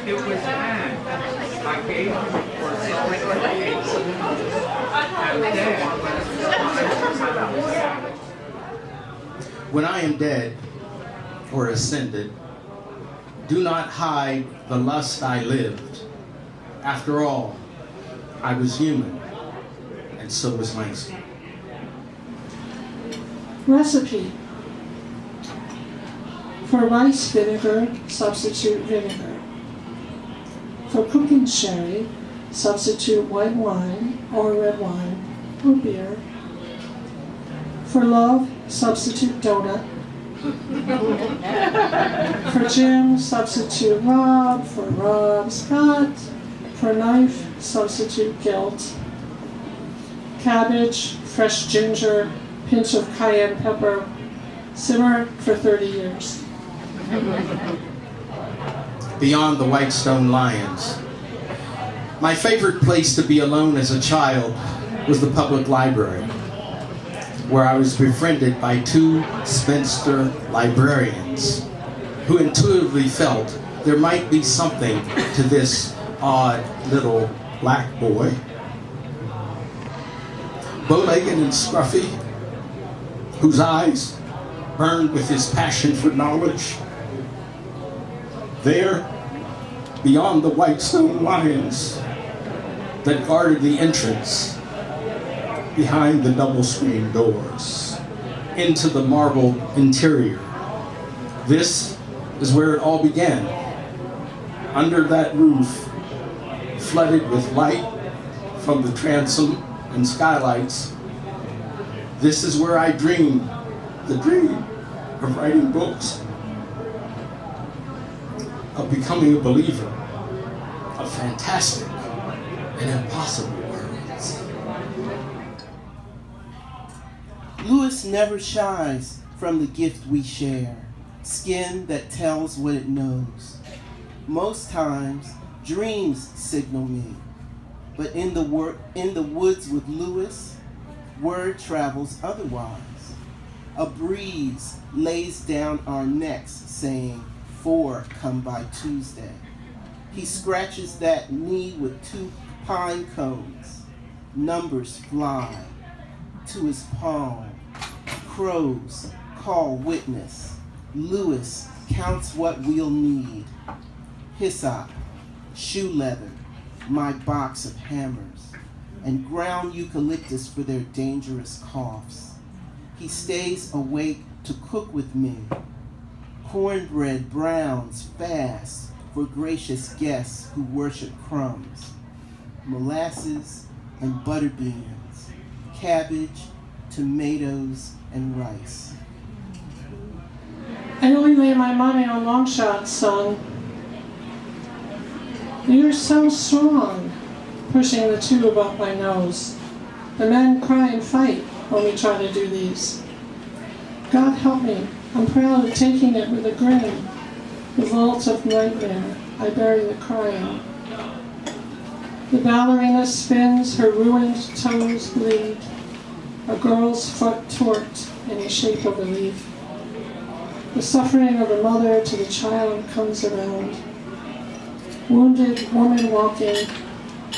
It was mad. I gave him for When I am dead or ascended, do not hide the lust I lived. After all, I was human, and so was Langston. Recipe. For rice vinegar, substitute vinegar. For cooking sherry, substitute white wine or red wine or beer. For love, substitute donut. For Jim, substitute Rob. For Rob, Scott. For knife, substitute guilt. Cabbage, fresh ginger, pinch of cayenne pepper. Simmer for 30 years. Beyond the Whitestone Lions. My favorite place to be alone as a child was the public library, where I was befriended by two spinster librarians who intuitively felt there might be something to this odd little black boy. Bow-legged and scruffy, whose eyes burned with his passion for knowledge. There, beyond the Whitestone Lions that guarded the entrance, behind the double-screen doors, into the marble interior. This is where it all began. Under that roof, flooded with light from the transom and skylights, this is where I dreamed the dream of writing books, of becoming a believer of fantastic and impossible worlds. Lewis never shies from the gift we share, skin that tells what it knows. Most times, dreams signal me, but in the woods with Lewis, word travels otherwise. A breeze lays down our necks saying, 4 come by Tuesday. He scratches that knee with 2 pine cones. Numbers fly to his palm. Crows call witness. Lewis counts what we'll need. Hyssop, shoe leather, my box of hammers, and ground eucalyptus for their dangerous coughs. He stays awake to cook with me. Cornbread browns fast for gracious guests who worship crumbs. Molasses and butter beans, cabbage, tomatoes, and rice. I only lay my money on long shots, son. You're so strong, pushing the tube up my nose. The men cry and fight when we try to do these. God help me, I'm proud of taking it with a grin. The vault of nightmare, I bury the crying. The ballerina spins, her ruined toes bleed. A girl's foot torqued in the shape of a leaf. The suffering of a mother to the child comes around. Wounded woman walking,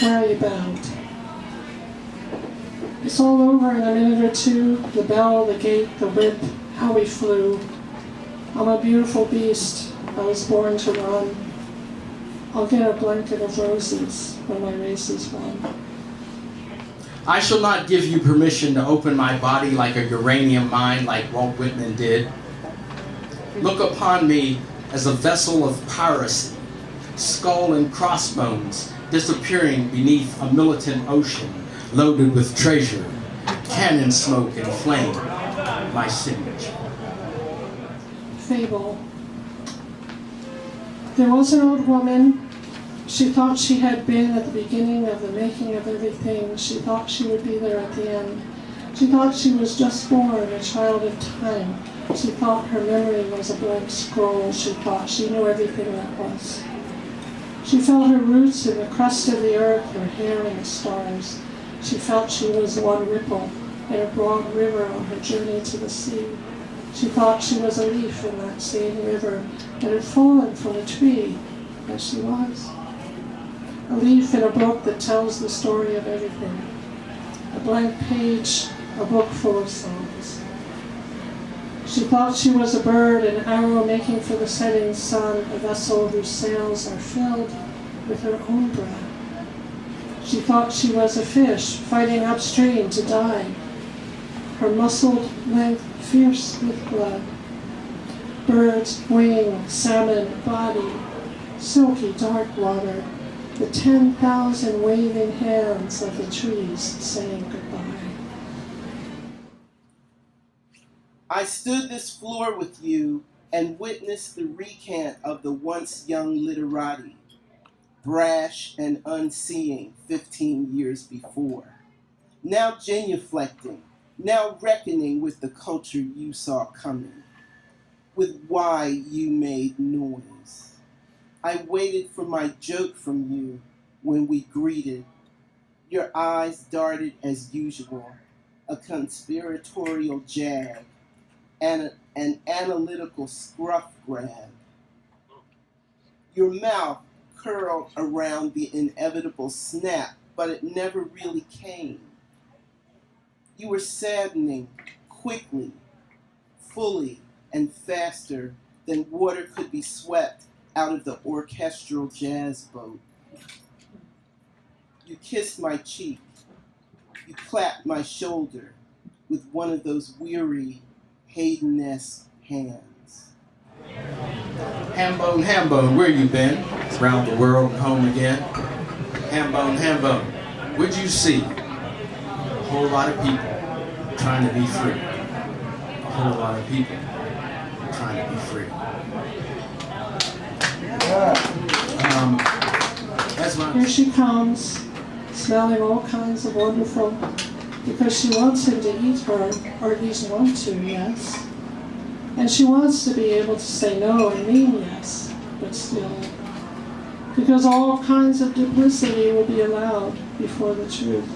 where are you bound? It's all over in a minute or two. The bell, the gate, the whip, how we flew. I'm a beautiful beast. I was born to run. I'll get a blanket of roses when my race is won. I shall not give you permission to open my body like a uranium mine like Walt Whitman did. Look upon me as a vessel of piracy, skull and crossbones disappearing beneath a militant ocean loaded with treasure, cannon smoke and flame, my signature. Fable. There was an old woman. She thought she had been at the beginning of the making of everything. She thought she would be there at the end. She thought she was just born, a child of time. She thought her memory was a blank scroll. She thought she knew everything that was. She felt her roots in the crust of the earth, her hair in the stars. She felt she was one ripple in a broad river on her journey to the sea. She thought she was a leaf in that same river that had fallen from a tree, as she was. A leaf in a book that tells the story of everything. A blank page, a book full of songs. She thought she was a bird, an arrow making for the setting sun, a vessel whose sails are filled with her own breath. She thought she was a fish, fighting upstream to die, her muscled length fierce with blood. Bird's wing, salmon body, silky dark water, the 10,000 waving hands of the trees saying goodbye. I stood this floor with you and witnessed the recant of the once young literati, brash and unseeing 15 years before. Now genuflecting, now reckoning with the culture you saw coming, with why you made noise. I waited for my joke from you when we greeted. Your eyes darted as usual, a conspiratorial jag, and an analytical scruff grab. Your mouth curled around the inevitable snap, but it never really came. You were saddening quickly, fully, and faster than water could be swept out of the orchestral jazz boat. You kissed my cheek. You clapped my shoulder with one of those weary, Hayden-esque hands. Hambone, where you been? Around the world and home again. Hambone, what'd you see? A whole lot of people trying to be free. A whole lot of people trying to be free. Here she comes, smelling all kinds of wonderful, because she wants him to eat her, or at least want to, yes. And she wants to be able to say no and mean yes, but still. Because all kinds of duplicity will be allowed before the truth.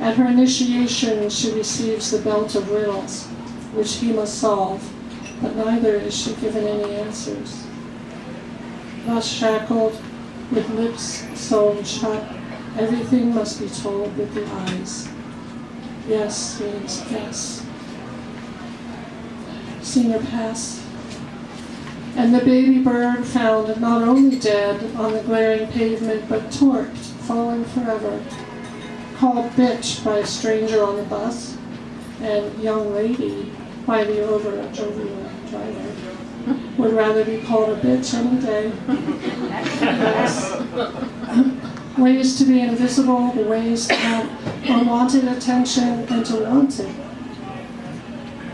At her initiation, she receives the belt of riddles, which he must solve, but neither is she given any answers. Thus shackled, with lips sewn shut, everything must be told with the eyes. Yes means yes. Seen her pass. And the baby bird found not only dead on the glaring pavement, but torqued, falling forever. Called bitch by a stranger on the bus, and young lady by the over-jovial driver. Would rather be called a bitch any day. Yes. Ways to be invisible, the ways to have unwanted attention and to want it.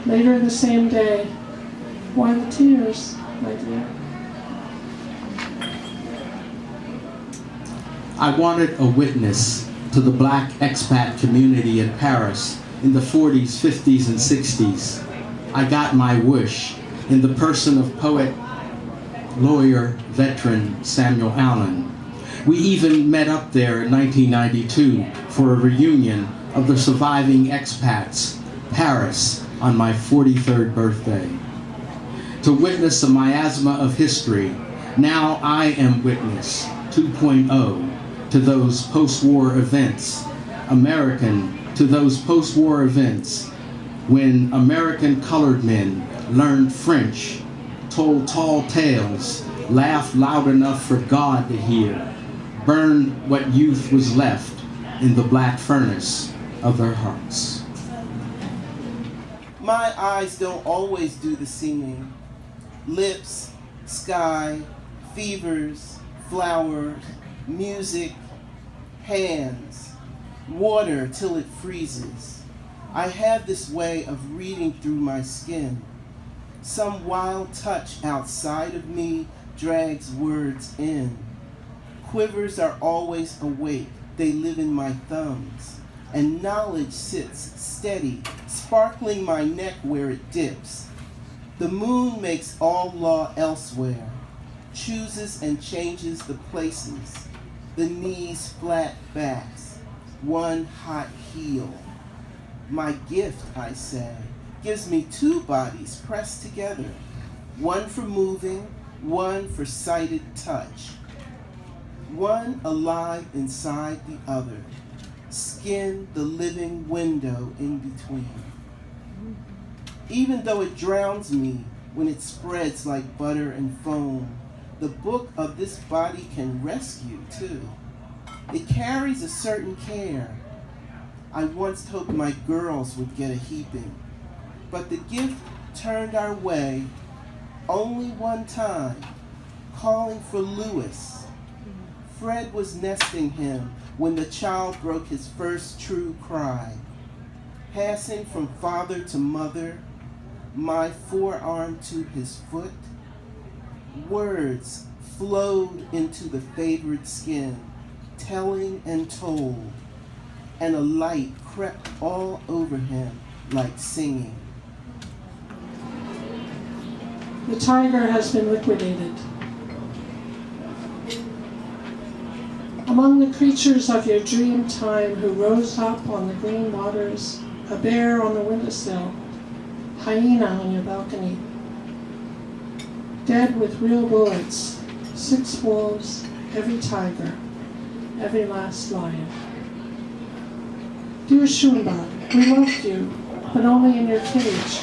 Later the same day, why the tears, my dear? I wanted a witness to the black expat community in Paris in the 40s, 50s, and 60s. I got my wish in the person of poet, lawyer, veteran Samuel Allen. We even met up there in 1992 for a reunion of the surviving expats, Paris, on my 43rd birthday. To witness a miasma of history, now I am witness 2.0 to those post-war events, American to those post-war events when American colored men learned French, told tall tales, laughed loud enough for God to hear, burned what youth was left in the black furnace of their hearts. My eyes don't always do the seeing. Lips, sky, fevers, flowers, music, hands, water till it freezes. I have this way of reading through my skin. Some wild touch outside of me drags words in. Quivers are always awake, they live in my thumbs. And knowledge sits steady, sparkling my neck where it dips. The moon makes all law elsewhere, chooses and changes the places, the knees flat backs, one hot heel. My gift, I say, gives me two bodies pressed together, one for moving, one for sighted touch, one alive inside the other, skin the living window in between. Even though it drowns me when it spreads like butter and foam, the book of this body can rescue too. It carries a certain care. I once hoped my girls would get a heaping, but the gift turned our way only one time, calling for Louis. Fred was nesting him when the child broke his first true cry. Passing from father to mother, my forearm to his foot, words flowed into the favored skin, telling and told, and a light crept all over him like singing. The tiger has been liquidated. Among the creatures of your dream time who rose up on the green waters, a bear on the windowsill, hyena on your balcony, dead with real bullets, 6 wolves, every tiger, every last lion. Dear Shumba, we loved you, but only in your cage.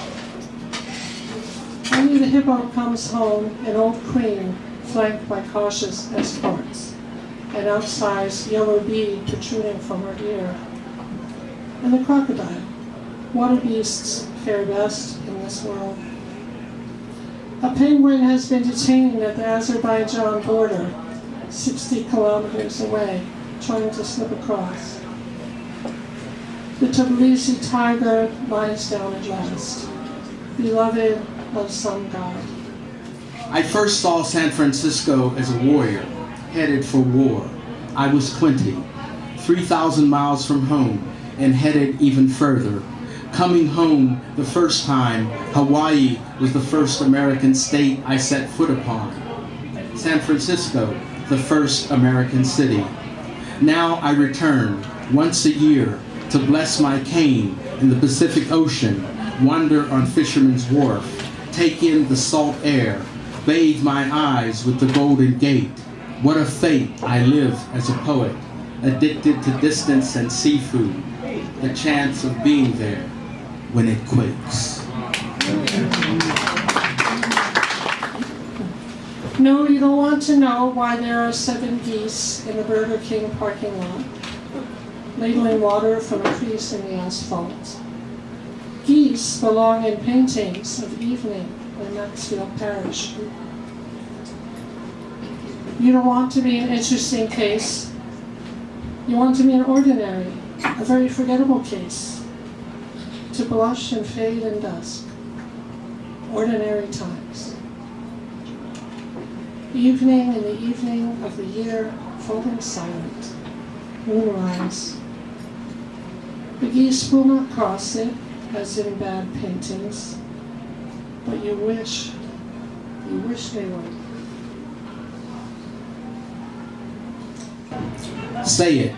Only the hippo comes home, an old queen, flanked by cautious escorts, an outsized yellow bead protruding from her ear. And the crocodile, water beasts fare best in this world. A penguin has been detained at the Azerbaijan border, 60 kilometers away, trying to slip across. The Tbilisi tiger lies down at last, beloved of some god. I first saw San Francisco as a warrior, headed for war. I was 20, 3,000 miles from home, and headed even further. Coming home the first time, Hawaii was the first American state I set foot upon. San Francisco, the first American city. Now I return once a year to bless my cane in the Pacific Ocean, wander on Fisherman's Wharf, take in the salt air, bathe my eyes with the Golden Gate. What a fate I live as a poet, addicted to distance and seafood, the chance of being there when it quakes. No, you don't want to know why there are 7 geese in the Burger King parking lot, ladling water from a crease in the asphalt. Geese belong in paintings of evening in Maxfield Parish. You don't want to be an interesting case. You want to be an ordinary, a very forgettable case, to blush and fade in dusk. Ordinary times. Evening in the evening of the year, falling silent. Moonrise. The geese will not cross it, as in bad paintings, but you wish they would. Say it,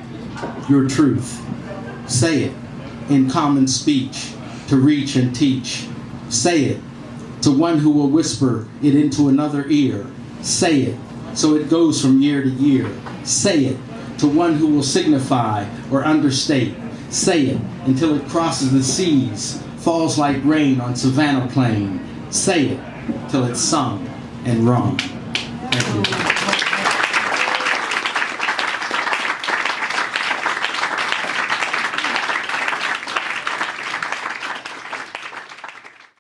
your truth. Say it in common speech to reach and teach. Say it to one who will whisper it into another ear. Say it so it goes from year to year. Say it to one who will signify or understate. Say it until it crosses the seas, falls like rain on Savannah Plain. Say it till it's sung and rung. Thank you.